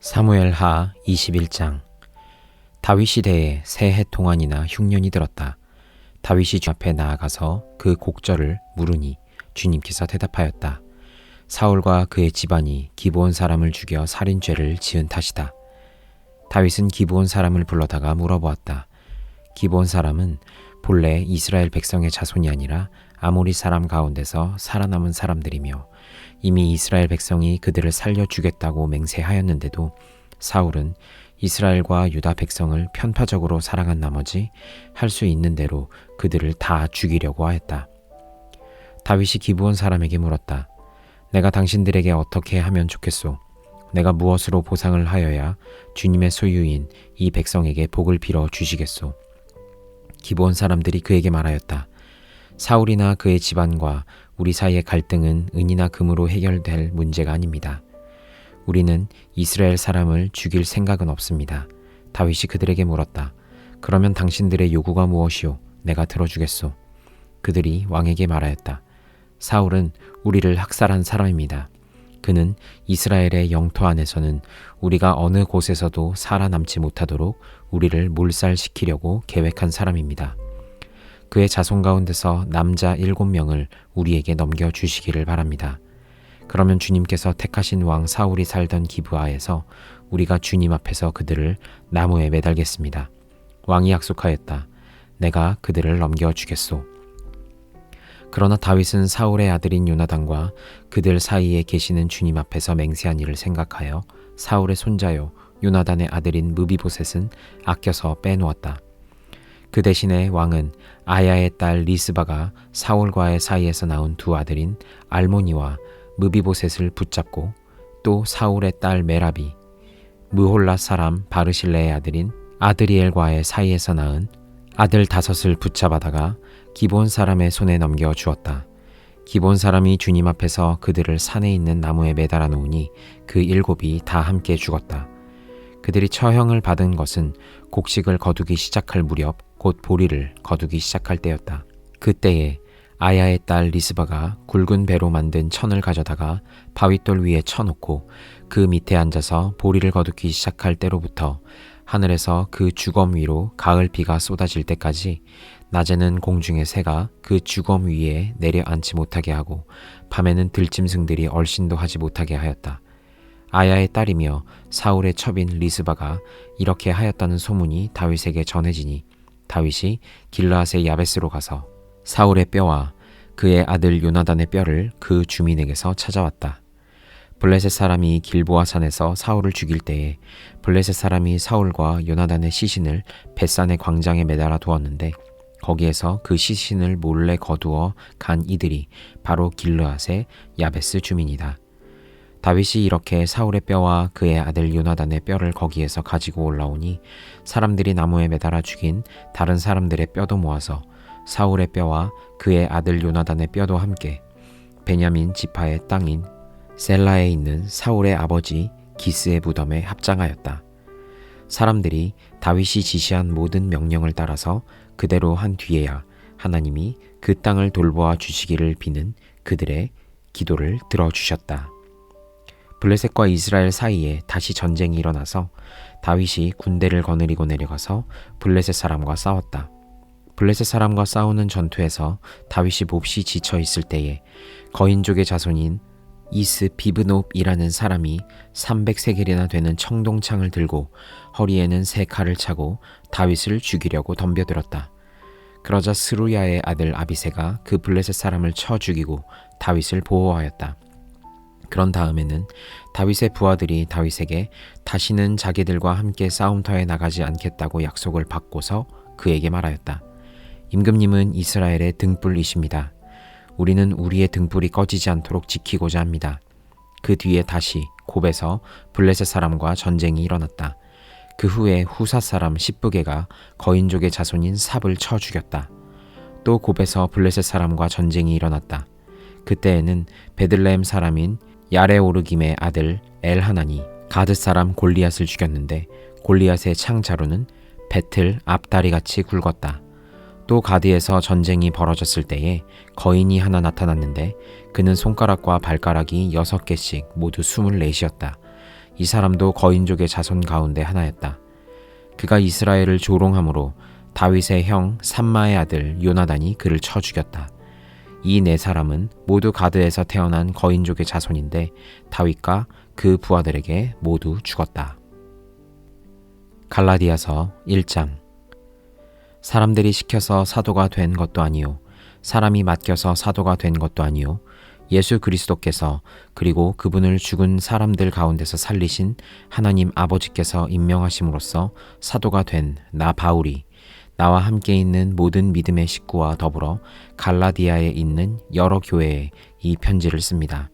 사무엘하 21장. 다윗 시대에 새 해 동안이나 흉년이 들었다. 다윗이 주 앞에 나아가서 그 곡절을 물으니 주님께서 대답하였다. 사울과 그의 집안이 기브온 사람을 죽여 살인죄를 지은 탓이다. 다윗은 기브온 사람을 불러다가 물어보았다. 기브온 사람은 본래 이스라엘 백성의 자손이 아니라 아모리 사람 가운데서 살아남은 사람들이며 이미 이스라엘 백성이 그들을 살려주겠다고 맹세하였는데도 사울은 이스라엘과 유다 백성을 편파적으로 사랑한 나머지 할 수 있는 대로 그들을 다 죽이려고 하였다. 다윗이 기브온 사람에게 물었다. 내가 당신들에게 어떻게 하면 좋겠소? 내가 무엇으로 보상을 하여야 주님의 소유인 이 백성에게 복을 빌어 주시겠소? 기브온 사람들이 그에게 말하였다. 사울이나 그의 집안과 우리 사이의 갈등은 은이나 금으로 해결될 문제가 아닙니다. 우리는 이스라엘 사람을 죽일 생각은 없습니다. 다윗이 그들에게 물었다. 그러면 당신들의 요구가 무엇이오? 내가 들어주겠소. 그들이 왕에게 말하였다. 사울은 우리를 학살한 사람입니다. 그는 이스라엘의 영토 안에서는 우리가 어느 곳에서도 살아남지 못하도록 우리를 몰살시키려고 계획한 사람입니다. 그의 자손 가운데서 남자 7명을 우리에게 넘겨주시기를 바랍니다. 그러면 주님께서 택하신 왕 사울이 살던 기브아에서 우리가 주님 앞에서 그들을 나무에 매달겠습니다. 왕이 약속하였다. 내가 그들을 넘겨주겠소. 그러나 다윗은 사울의 아들인 요나단과 그들 사이에 계시는 주님 앞에서 맹세한 일을 생각하여 사울의 손자요 요나단의 아들인 무비보셋은 아껴서 빼놓았다. 그 대신에 왕은 아야의 딸 리스바가 사울과의 사이에서 나온 두 아들인 알모니와 무비보셋을 붙잡고 또 사울의 딸 메라비, 무홀라 사람 바르실레의 아들인 아드리엘과의 사이에서 낳은 아들 5을 붙잡아다가 기브온 사람의 손에 넘겨 주었다. 기브온 사람이 주님 앞에서 그들을 산에 있는 나무에 매달아 놓으니 그 7이 다 함께 죽었다. 그들이 처형을 받은 것은 곡식을 거두기 시작할 무렵 곧 보리를 거두기 시작할 때였다. 그때에 아야의 딸 리스바가 굵은 배로 만든 천을 가져다가 바윗돌 위에 쳐놓고 그 밑에 앉아서 보리를 거두기 시작할 때로부터 하늘에서 그 주검 위로 가을 비가 쏟아질 때까지 낮에는 공중의 새가 그 주검 위에 내려앉지 못하게 하고 밤에는 들짐승들이 얼씬도 하지 못하게 하였다. 아야의 딸이며 사울의 첩인 리스바가 이렇게 하였다는 소문이 다윗에게 전해지니 다윗이 길르앗의 야베스로 가서 사울의 뼈와 그의 아들 요나단의 뼈를 그 주민에게서 찾아왔다. 블레셋 사람이 길보아 산에서 사울을 죽일 때에 블레셋 사람이 사울과 요나단의 시신을 벳산의 광장에 매달아 두었는데 거기에서 그 시신을 몰래 거두어 간 이들이 바로 길르앗의 야베스 주민이다. 다윗이 이렇게 사울의 뼈와 그의 아들 요나단의 뼈를 거기에서 가지고 올라오니 사람들이 나무에 매달아 죽인 다른 사람들의 뼈도 모아서 사울의 뼈와 그의 아들 요나단의 뼈도 함께 베냐민 지파의 땅인 셀라에 있는 사울의 아버지 기스의 무덤에 합장하였다. 사람들이 다윗이 지시한 모든 명령을 따라서 그대로 한 뒤에야 하나님이 그 땅을 돌보아 주시기를 비는 그들의 기도를 들어주셨다. 블레셋과 이스라엘 사이에 다시 전쟁이 일어나서 다윗이 군대를 거느리고 내려가서 블레셋 사람과 싸웠다. 블레셋 사람과 싸우는 전투에서 다윗이 몹시 지쳐 있을 때에 거인족의 자손인 이스비브놉이라는 사람이 300세겔이나 되는 청동창을 들고 허리에는 3칼을 차고 다윗을 죽이려고 덤벼들었다. 그러자 스루야의 아들 아비새가 그 블레셋 사람을 쳐 죽이고 다윗을 보호하였다. 그런 다음에는 다윗의 부하들이 다윗에게 다시는 자기들과 함께 싸움터에 나가지 않겠다고 약속을 받고서 그에게 말하였다. 임금님은 이스라엘의 등불이십니다. 우리는 우리의 등불이 꺼지지 않도록 지키고자 합니다. 그 뒤에 다시 곱에서 블레셋 사람과 전쟁이 일어났다. 그 후에 후사 사람 십부게가 거인족의 자손인 삽을 쳐 죽였다. 또 곱에서 블레셋 사람과 전쟁이 일어났다. 그때에는 베들레헴 사람인 야레오르김의 아들 엘하나니 가드 사람 골리앗을 죽였는데 골리앗의 창자루는 배틀 앞다리같이 굵었다. 또 가드에서 전쟁이 벌어졌을 때에 거인이 하나 나타났는데 그는 손가락과 발가락이 6개씩 모두 24이었다. 이 사람도 거인족의 자손 가운데 하나였다. 그가 이스라엘을 조롱함으로 다윗의 형 삼마의 아들 요나단이 그를 쳐 죽였다. 이 네 사람은 모두 가드에서 태어난 거인족의 자손인데 다윗과 그 부하들에게 모두 죽었다. 갈라디아서 1장. 사람들이 시켜서 사도가 된 것도 아니요 사람이 맡겨서 사도가 된 것도 아니요 예수 그리스도께서 그리고 그분을 죽은 사람들 가운데서 살리신 하나님 아버지께서 임명하심으로써 사도가 된 나 바울이 나와 함께 있는 모든 믿음의 식구와 더불어 갈라디아에 있는 여러 교회에 이 편지를 씁니다.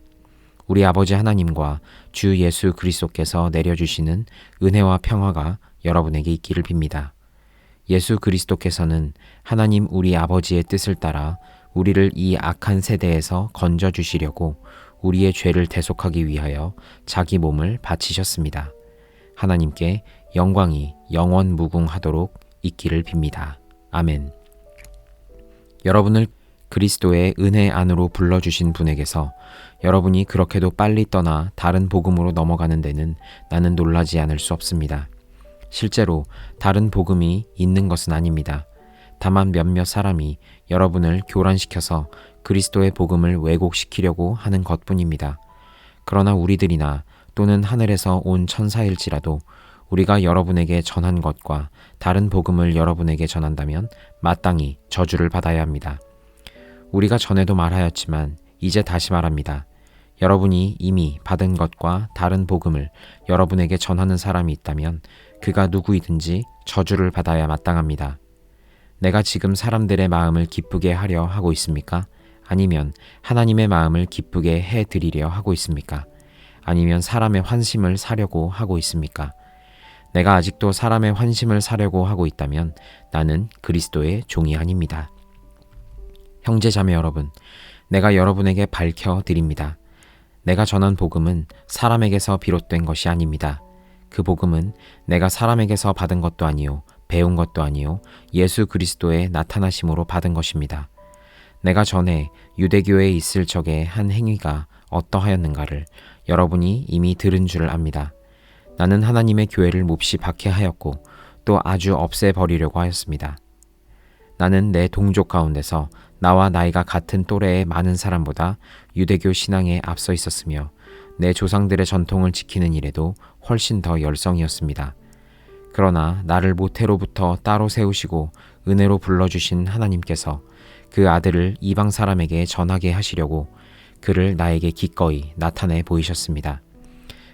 우리 아버지 하나님과 주 예수 그리스도께서 내려주시는 은혜와 평화가 여러분에게 있기를 빕니다. 예수 그리스도께서는 하나님 우리 아버지의 뜻을 따라 우리를 이 악한 세대에서 건져주시려고 우리의 죄를 대속하기 위하여 자기 몸을 바치셨습니다. 하나님께 영광이 영원 무궁하도록 있기를 빕니다. 아멘. 여러분을 그리스도의 은혜 안으로 불러주신 분에게서 여러분이 그렇게도 빨리 떠나 다른 복음으로 넘어가는 데는 나는 놀라지 않을 수 없습니다. 실제로 다른 복음이 있는 것은 아닙니다. 다만 몇몇 사람이 여러분을 교란시켜서 그리스도의 복음을 왜곡시키려고 하는 것뿐입니다. 그러나 우리들이나 또는 하늘에서 온 천사일지라도 우리가 여러분에게 전한 것과 다른 복음을 여러분에게 전한다면 마땅히 저주를 받아야 합니다. 우리가 전에도 말하였지만 이제 다시 말합니다. 여러분이 이미 받은 것과 다른 복음을 여러분에게 전하는 사람이 있다면 그가 누구이든지 저주를 받아야 마땅합니다. 내가 지금 사람들의 마음을 기쁘게 하려 하고 있습니까? 아니면 하나님의 마음을 기쁘게 해드리려 하고 있습니까? 아니면 사람의 환심을 사려고 하고 있습니까? 내가 아직도 사람의 환심을 사려고 하고 있다면 나는 그리스도의 종이 아닙니다. 형제자매 여러분, 내가 여러분에게 밝혀드립니다. 내가 전한 복음은 사람에게서 비롯된 것이 아닙니다. 그 복음은 내가 사람에게서 받은 것도 아니요 배운 것도 아니요 예수 그리스도의 나타나심으로 받은 것입니다. 내가 전에 유대교에 있을 적에 한 행위가 어떠하였는가를 여러분이 이미 들은 줄 압니다. 나는 하나님의 교회를 몹시 박해하였고 또 아주 없애버리려고 하였습니다. 나는 내 동족 가운데서 나와 나이가 같은 또래의 많은 사람보다 유대교 신앙에 앞서 있었으며 내 조상들의 전통을 지키는 일에도 훨씬 더 열성이었습니다. 그러나 나를 모태로부터 따로 세우시고 은혜로 불러주신 하나님께서 그 아들을 이방 사람에게 전하게 하시려고 그를 나에게 기꺼이 나타내 보이셨습니다.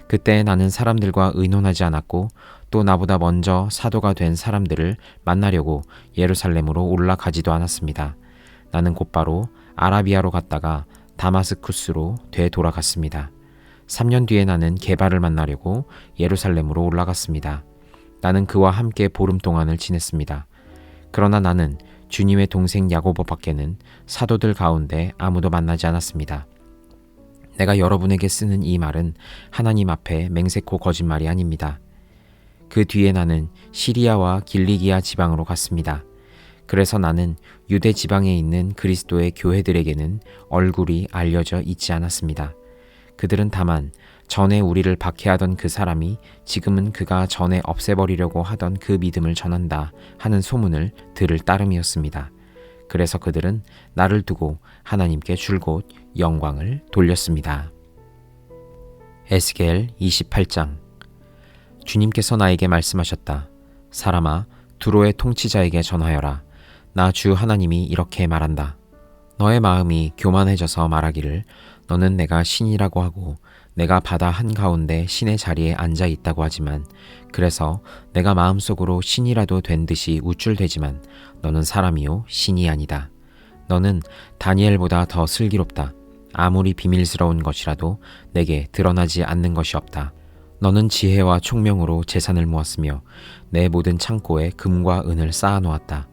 그때 나는 사람들과 의논하지 않았고 또 나보다 먼저 사도가 된 사람들을 만나려고 예루살렘으로 올라가지도 않았습니다. 나는 곧바로 아라비아로 갔다가 다마스쿠스로 되돌아갔습니다. 3년 뒤에 나는 게바를 만나려고 예루살렘으로 올라갔습니다. 나는 그와 함께 보름 동안을 지냈습니다. 그러나 나는 주님의 동생 야고보 밖에는 사도들 가운데 아무도 만나지 않았습니다. 내가 여러분에게 쓰는 이 말은 하나님 앞에 맹세코 거짓말이 아닙니다. 그 뒤에 나는 시리아와 길리기아 지방으로 갔습니다. 그래서 나는 유대 지방에 있는 그리스도의 교회들에게는 얼굴이 알려져 있지 않았습니다. 그들은 다만 전에 우리를 박해하던 그 사람이 지금은 그가 전에 없애버리려고 하던 그 믿음을 전한다 하는 소문을 들을 따름이었습니다. 그래서 그들은 나를 두고 하나님께 줄곧 영광을 돌렸습니다. 에스겔 28장. 주님께서 나에게 말씀하셨다. 사람아, 두로의 통치자에게 전하여라. 나 주 하나님이 이렇게 말한다. 너의 마음이 교만해져서 말하기를 너는 내가 신이라고 하고 내가 바다 한가운데 신의 자리에 앉아 있다고 하지만 그래서 내가 마음속으로 신이라도 된 듯이 우쭐대지만 너는 사람이요 신이 아니다. 너는 다니엘보다 더 슬기롭다. 아무리 비밀스러운 것이라도 내게 드러나지 않는 것이 없다. 너는 지혜와 총명으로 재산을 모았으며 내 모든 창고에 금과 은을 쌓아놓았다.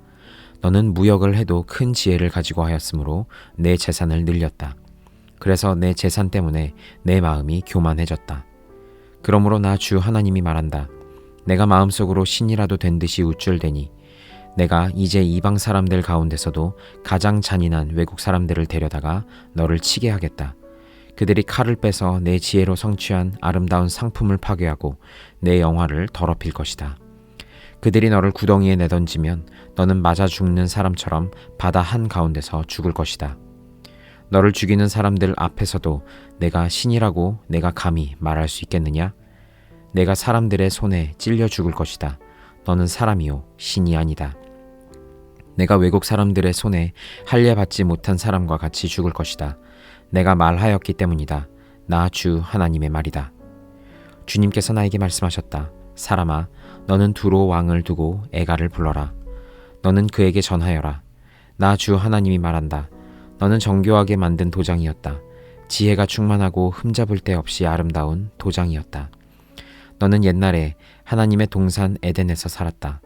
너는 무역을 해도 큰 지혜를 가지고 하였으므로 내 재산을 늘렸다. 그래서 내 재산 때문에 내 마음이 교만해졌다. 그러므로 나 주 하나님이 말한다. 내가 마음속으로 신이라도 된 듯이 우쭐대니 내가 이제 이방 사람들 가운데서도 가장 잔인한 외국 사람들을 데려다가 너를 치게 하겠다. 그들이 칼을 빼서 내 지혜로 성취한 아름다운 상품을 파괴하고 내 영화를 더럽힐 것이다. 그들이 너를 구덩이에 내던지면 너는 맞아 죽는 사람처럼 바다 한가운데서 죽을 것이다. 너를 죽이는 사람들 앞에서도 내가 신이라고 내가 감히 말할 수 있겠느냐? 내가 사람들의 손에 찔려 죽을 것이다. 너는 사람이요 신이 아니다. 내가 외국 사람들의 손에 할례받지 못한 사람과 같이 죽을 것이다. 내가 말하였기 때문이다. 나 주 하나님의 말이다. 주님께서 나에게 말씀하셨다. 사람아, 너는 두로 왕을 두고 에가를 불러라. 너는 그에게 전하여라. 나 주 하나님이 말한다. 너는 정교하게 만든 도장이었다. 지혜가 충만하고 흠잡을 데 없이 아름다운 도장이었다. 너는 옛날에 하나님의 동산 에덴에서 살았다.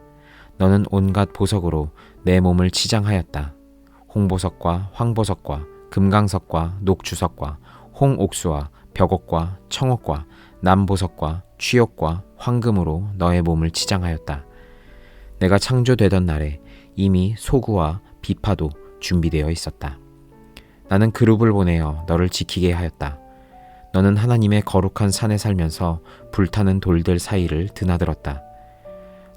너는 온갖 보석으로 내 몸을 치장하였다. 홍보석과 황보석과 금강석과 녹주석과 홍옥수와 벽옥과 청옥과 남보석과 취옥과 황금으로 너의 몸을 치장하였다. 내가 창조되던 날에 이미 소구와 비파도 준비되어 있었다. 나는 그룹을 보내어 너를 지키게 하였다. 너는 하나님의 거룩한 산에 살면서 불타는 돌들 사이를 드나들었다.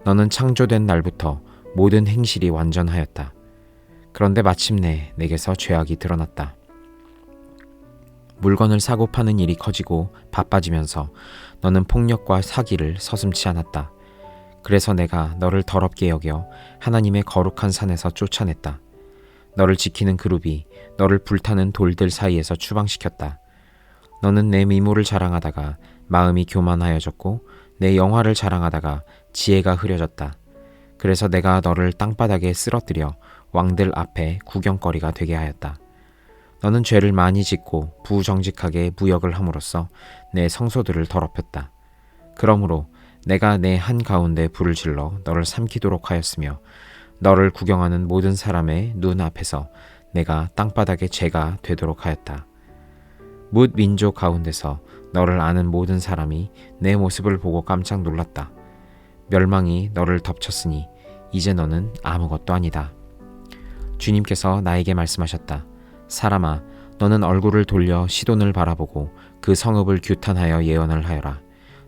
너는 창조된 날부터 모든 행실이 완전하였다. 그런데 마침내 내게서 죄악이 드러났다. 물건을 사고 파는 일이 커지고 바빠지면서 너는 폭력과 사기를 서슴지 않았다. 그래서 내가 너를 더럽게 여겨 하나님의 거룩한 산에서 쫓아냈다. 너를 지키는 그룹이 너를 불타는 돌들 사이에서 추방시켰다. 너는 내 미모를 자랑하다가 마음이 교만하여졌고 내 영화를 자랑하다가 지혜가 흐려졌다. 그래서 내가 너를 땅바닥에 쓰러뜨려 왕들 앞에 구경거리가 되게 하였다. 너는 죄를 많이 짓고 부정직하게 무역을 함으로써 내 성소들을 더럽혔다. 그러므로 내가 내 한가운데 불을 질러 너를 삼키도록 하였으며 너를 구경하는 모든 사람의 눈 앞에서 내가 땅바닥의 죄가 되도록 하였다. 뭇 민족 가운데서 너를 아는 모든 사람이 내 모습을 보고 깜짝 놀랐다. 멸망이 너를 덮쳤으니 이제 너는 아무것도 아니다. 주님께서 나에게 말씀하셨다. 사람아, 너는 얼굴을 돌려 시돈을 바라보고 그 성읍을 규탄하여 예언을 하여라.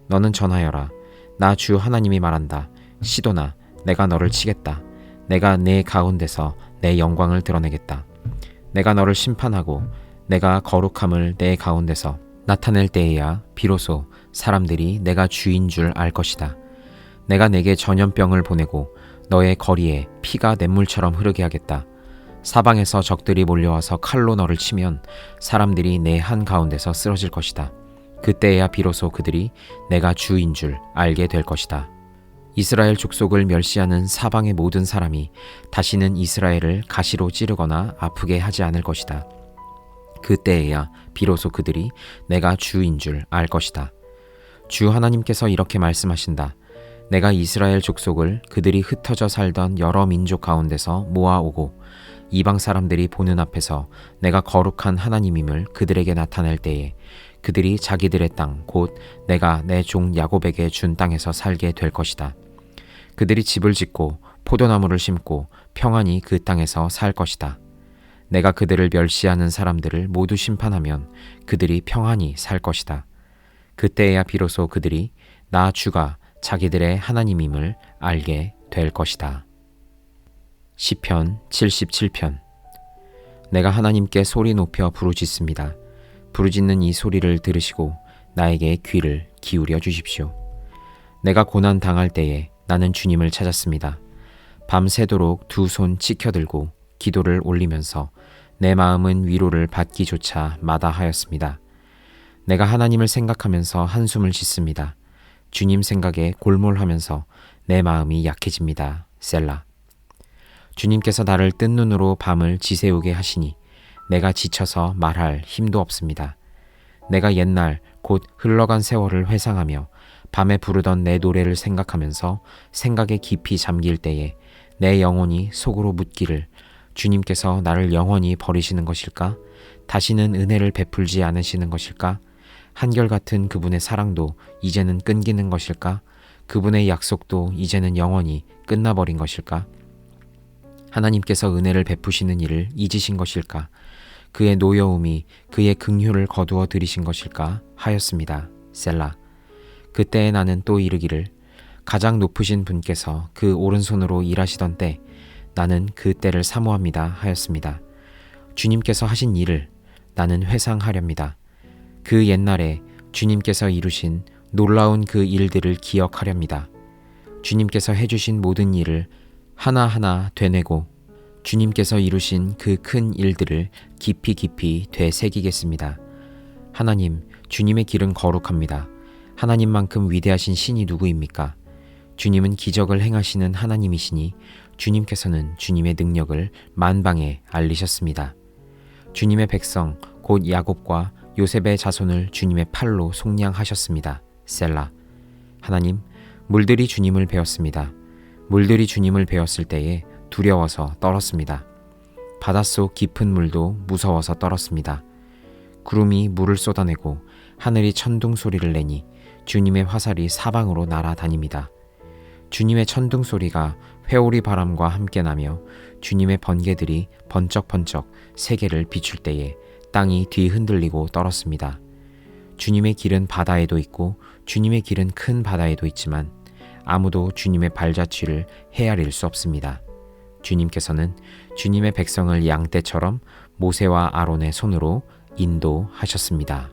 너는 전하여라. 나 주 하나님이 말한다. 시돈아, 내가 너를 치겠다. 내가 내 가운데서 내 영광을 드러내겠다. 내가 너를 심판하고 내가 거룩함을 내 가운데서 나타낼 때에야 비로소 사람들이 내가 주인 줄 알 것이다. 내가 내게 전염병을 보내고 너의 거리에 피가 냇물처럼 흐르게 하겠다. 사방에서 적들이 몰려와서 칼로 너를 치면 사람들이 내 한가운데서 쓰러질 것이다. 그때야 비로소 그들이 내가 주인 줄 알게 될 것이다. 이스라엘 족속을 멸시하는 사방의 모든 사람이 다시는 이스라엘을 가시로 찌르거나 아프게 하지 않을 것이다. 그때에야 비로소 그들이 내가 주인 줄 알 것이다. 주 하나님께서 이렇게 말씀하신다. 내가 이스라엘 족속을 그들이 흩어져 살던 여러 민족 가운데서 모아오고 이방 사람들이 보는 앞에서 내가 거룩한 하나님임을 그들에게 나타낼 때에 그들이 자기들의 땅 곧 내가 내 종 야곱에게 준 땅에서 살게 될 것이다. 그들이 집을 짓고 포도나무를 심고 평안히 그 땅에서 살 것이다. 내가 그들을 멸시하는 사람들을 모두 심판하면 그들이 평안히 살 것이다. 그때야 비로소 그들이 나 주가 자기들의 하나님임을 알게 될 것이다. 시편 77편. 내가 하나님께 소리 높여 부르짖습니다. 부르짖는 이 소리를 들으시고 나에게 귀를 기울여 주십시오. 내가 고난 당할 때에 나는 주님을 찾았습니다. 밤새도록 두 손 치켜들고 기도를 올리면서 내 마음은 위로를 받기조차 마다하였습니다. 내가 하나님을 생각하면서 한숨을 짓습니다. 주님 생각에 골몰하면서 내 마음이 약해집니다. 셀라. 주님께서 나를 뜬 눈으로 밤을 지새우게 하시니 내가 지쳐서 말할 힘도 없습니다. 내가 옛날 곧 흘러간 세월을 회상하며 밤에 부르던 내 노래를 생각하면서 생각에 깊이 잠길 때에 내 영혼이 속으로 묻기를 주님께서 나를 영원히 버리시는 것일까? 다시는 은혜를 베풀지 않으시는 것일까? 한결같은 그분의 사랑도 이제는 끊기는 것일까? 그분의 약속도 이제는 영원히 끝나버린 것일까? 하나님께서 은혜를 베푸시는 일을 잊으신 것일까? 그의 노여움이 그의 긍휼을 거두어 들이신 것일까? 하였습니다. 셀라. 그때에 나는 또 이르기를 가장 높으신 분께서 그 오른손으로 일하시던 때 나는 그 때를 사모합니다 하였습니다. 주님께서 하신 일을 나는 회상하렵니다. 그 옛날에 주님께서 이루신 놀라운 그 일들을 기억하렵니다. 주님께서 해주신 모든 일을 하나하나 되뇌고 주님께서 이루신 그 큰 일들을 깊이 깊이 되새기겠습니다. 하나님, 주님의 길은 거룩합니다. 하나님만큼 위대하신 신이 누구입니까? 주님은 기적을 행하시는 하나님이시니 주님께서는 주님의 능력을 만방에 알리셨습니다. 주님의 백성 곧 야곱과 요셉의 자손을 주님의 팔로 속량하셨습니다. 셀라. 하나님, 물들이 주님을 배웠습니다. 물들이 주님을 배웠을 때에 두려워서 떨었습니다. 바닷속 깊은 물도 무서워서 떨었습니다. 구름이 물을 쏟아내고 하늘이 천둥 소리를 내니 주님의 화살이 사방으로 날아다닙니다. 주님의 천둥 소리가 회오리 바람과 함께 나며 주님의 번개들이 번쩍번쩍 세계를 비출 때에 땅이 뒤흔들리고 떨었습니다. 주님의 길은 바다에도 있고 주님의 길은 큰 바다에도 있지만 아무도 주님의 발자취를 헤아릴 수 없습니다. 주님께서는 주님의 백성을 양떼처럼 모세와 아론의 손으로 인도하셨습니다.